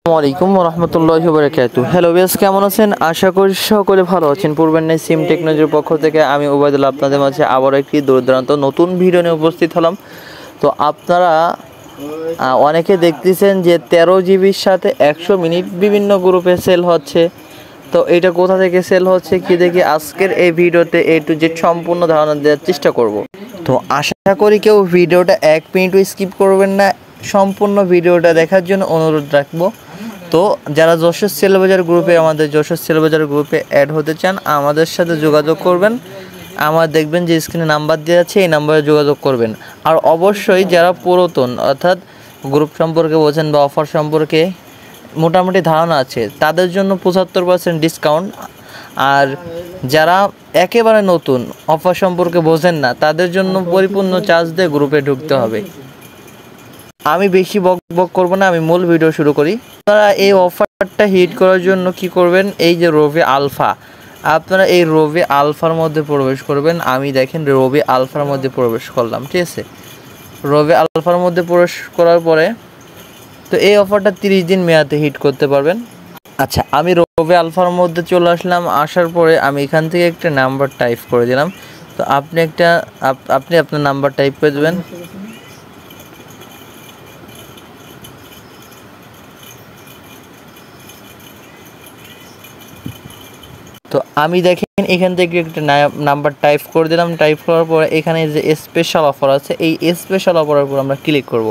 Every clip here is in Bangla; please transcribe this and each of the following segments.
আসসালামু আলাইকুম রহমতুল্লাহি ওয়া বারাকাতুহু। হ্যালো বেস, কেমন আছেন? আশা করি সকলে ভালো আছেন। পূর্বের ন্যায় সিম টেকনোলজির পক্ষ থেকে আমি ওবায়দুল্লাহ আপনাদের মাঝে আবারও একটি দুর্দান্ত নতুন ভিডিও নিয়ে উপস্থিত হলাম। তো আপনারা অনেকে দেখতেছেন যে 13 জিবির সাথে 100 মিনিট বিভিন্ন গ্রুপে সেল হচ্ছে। তো এটা কোথা থেকে সেল হচ্ছে কি দেখি আজকের এই ভিডিওতে টু জেড সম্পূর্ণ ধারণা দেওয়ার চেষ্টা করব। তো আশা করি কেউ ভিডিওটা 1 মিনিটও স্কিপ করবেন না, সম্পূর্ণ ভিডিওটা দেখার জন্য অনুরোধ রাখবো। তো যারা যশোর সেলবাজার গ্রুপে আমাদের যশোর সেলবাজার গ্রুপে অ্যাড হতে চান আমাদের সাথে যোগাযোগ করবেন। আমার দেখবেন যে স্ক্রিনে নাম্বার দেওয়া আছে, এই নাম্বারে যোগাযোগ করবেন। আর অবশ্যই যারা পুরাতন অর্থাৎ গ্রুপ সম্পর্কে বোঝেন বা অফার সম্পর্কে মোটামুটি ধারণা আছে তাদের জন্য 75% ডিসকাউন্ট। আর যারা একেবারে নতুন অফার সম্পর্কে বোঝেন না তাদের জন্য পরিপূর্ণ চার্জ দিয়ে গ্রুপে ঢুকতে হবে। আমি বেশি বক বক করবো না, আমি মূল ভিডিও শুরু করি। আপনারা এই অফারটা হিট করার জন্য কি করবেন, এই যে রবি আলফা, আপনারা এই রবি আলফার মধ্যে প্রবেশ করবেন। আমি দেখেন রবি আলফার মধ্যে প্রবেশ করলাম, ঠিক আছে। রবি আলফার মধ্যে প্রবেশ করার পরে তো এই অফারটা 30 দিন মেয়াদে হিট করতে পারবেন। আচ্ছা, আমি রবি আলফার মধ্যে চলে আসলাম। আসার পরে আমি এখান থেকে একটা নাম্বার টাইপ করে দিলাম। তো আপনি আপনার নাম্বার টাইপ করে দেবেন। তো আমি দেখেন এখান থেকে একটা নাম্বার টাইপ করে দিলাম। টাইপ করার পরে এখানে যে স্পেশাল অফার আছে এই স্পেশাল অফারের উপর আমরা ক্লিক করব।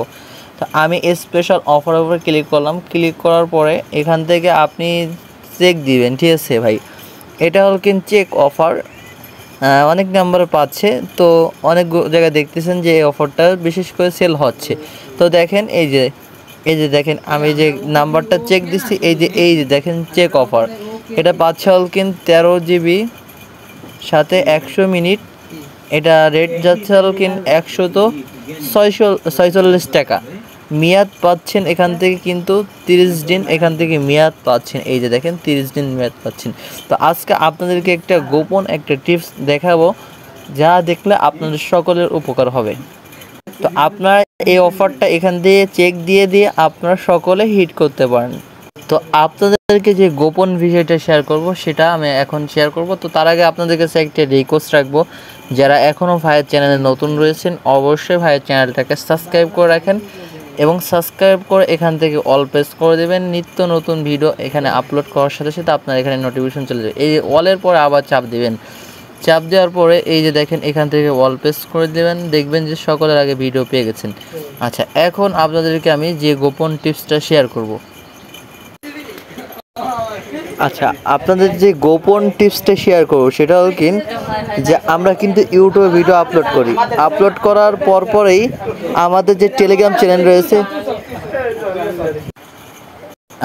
তো আমি স্পেশাল অফারের উপর ক্লিক করলাম। ক্লিক করার পরে এখান থেকে আপনি চেক দিবেন, ঠিক আছে ভাই। এটা হল কিন্তু চেক অফার, অনেক নাম্বার পাচ্ছে। তো অনেক জায়গায় দেখতেছেন যে এই অফারটা বিশেষ করে সেল হচ্ছে। তো দেখেন এই যে দেখেন আমি যে নাম্বারটা চেক দিচ্ছি, এই যে দেখেন চেক অফার, এটা পাচ্ছে হল কিন্তু 13 জিবি সাথে 100 মিনিট। এটা রেট যাচ্ছে হল কিন্তু 146 টাকা। মেয়াদ পাচ্ছেন এখান থেকে কিন্তু 30 দিন এখান থেকে মেয়াদ পাচ্ছেন। এই যে দেখেন 30 দিন মেয়াদ পাচ্ছেন। তো আজকে আপনাদেরকে একটা গোপন একটা টিপস দেখাবো যা দেখলে আপনাদের সকলের উপকার হবে। তো আপনারা এই অফারটা এখান দিয়ে চেক দিয়ে আপনারা সকলে হিট করতে পারেন। তো আপনাদেরকে যে গোপন বিষয়টা শেয়ার করব সেটা আমি এখন শেয়ার করব। তো তার আগে আপনাদের কাছে একটা রিকোয়েস্ট রাখবো, যারা এখনও ভাইয়ের চ্যানেলে নতুন রয়েছেন অবশ্যই ভাইয়ের চ্যানেলটাকে সাবস্ক্রাইব করে রাখেন এবং সাবস্ক্রাইব করে এখান থেকে অল প্রেস করে দেবেন। নিত্য নতুন ভিডিও এখানে আপলোড করার সাথে সাথে আপনার এখানে নোটিফিকেশন চলে যাবে। এই অলের পরে আবার চাপ দেবেন। চাপ দেওয়ার পরে এই যে দেখেন এখান থেকে অল প্রেস করে দেবেন, দেখবেন যে সকলের আগে ভিডিও পেয়ে গেছেন। আচ্ছা, এখন আপনাদেরকে আমি যে গোপন টিপসটা শেয়ার করব। আচ্ছা, আপনাদের যে গোপন টিপসটা শেয়ার করব সেটা হল কি যে আমরা কিন্তু ইউটিউবে ভিডিও আপলোড করি। আপলোড করার পরেই আমাদের যে টেলিগ্রাম চ্যানেল রয়েছে,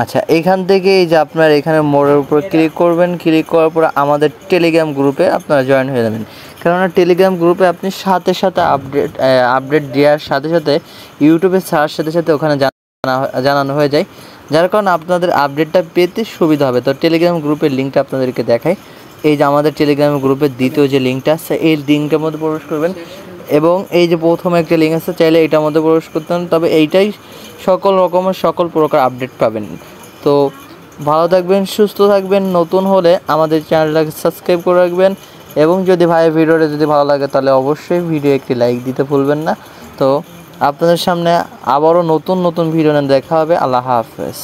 আচ্ছা এখান থেকে এই যে আপনার এখানে মোড়ের উপর ক্লিক করবেন। ক্লিক করার পর আমাদের টেলিগ্রাম গ্রুপে আপনারা জয়েন হয়ে যাবেন। কেননা টেলিগ্রাম গ্রুপে আপনি সাথে সাথে আপডেট দেওয়ার সাথে সাথে ইউটিউবে সার্চ সাথে সাথে ওখানে জানানো হয়ে যায়, যার কারণে আপনাদের আপডেটটা পেতে সুবিধা হবে। তো টেলিগ্রাম গ্রুপের লিঙ্কটা আপনাদেরকে দেখাই। এই যে আমাদের টেলিগ্রাম গ্রুপের দ্বিতীয় যে লিঙ্কটা আছে এই লিঙ্কটার মধ্যে প্রবেশ করবেন এবং এই যে প্রথমে একটা লিঙ্ক আছে চাইলে এটার মধ্যে প্রবেশ করতে হবে। তবে এইটাই সকল প্রকার আপডেট পাবেন। তো ভালো থাকবেন, সুস্থ থাকবেন। নতুন হলে আমাদের চ্যানেলটাকে সাবস্ক্রাইব করে রাখবেন এবং যদি ভাইয়ের ভিডিওটা যদি ভালো লাগে তাহলে অবশ্যই ভিডিও একটি লাইক দিতে ভুলবেন না। তো আপনাদের সামনে আবারও নতুন ভিডিও নিয়ে দেখা হবে। আল্লাহ হাফেজ।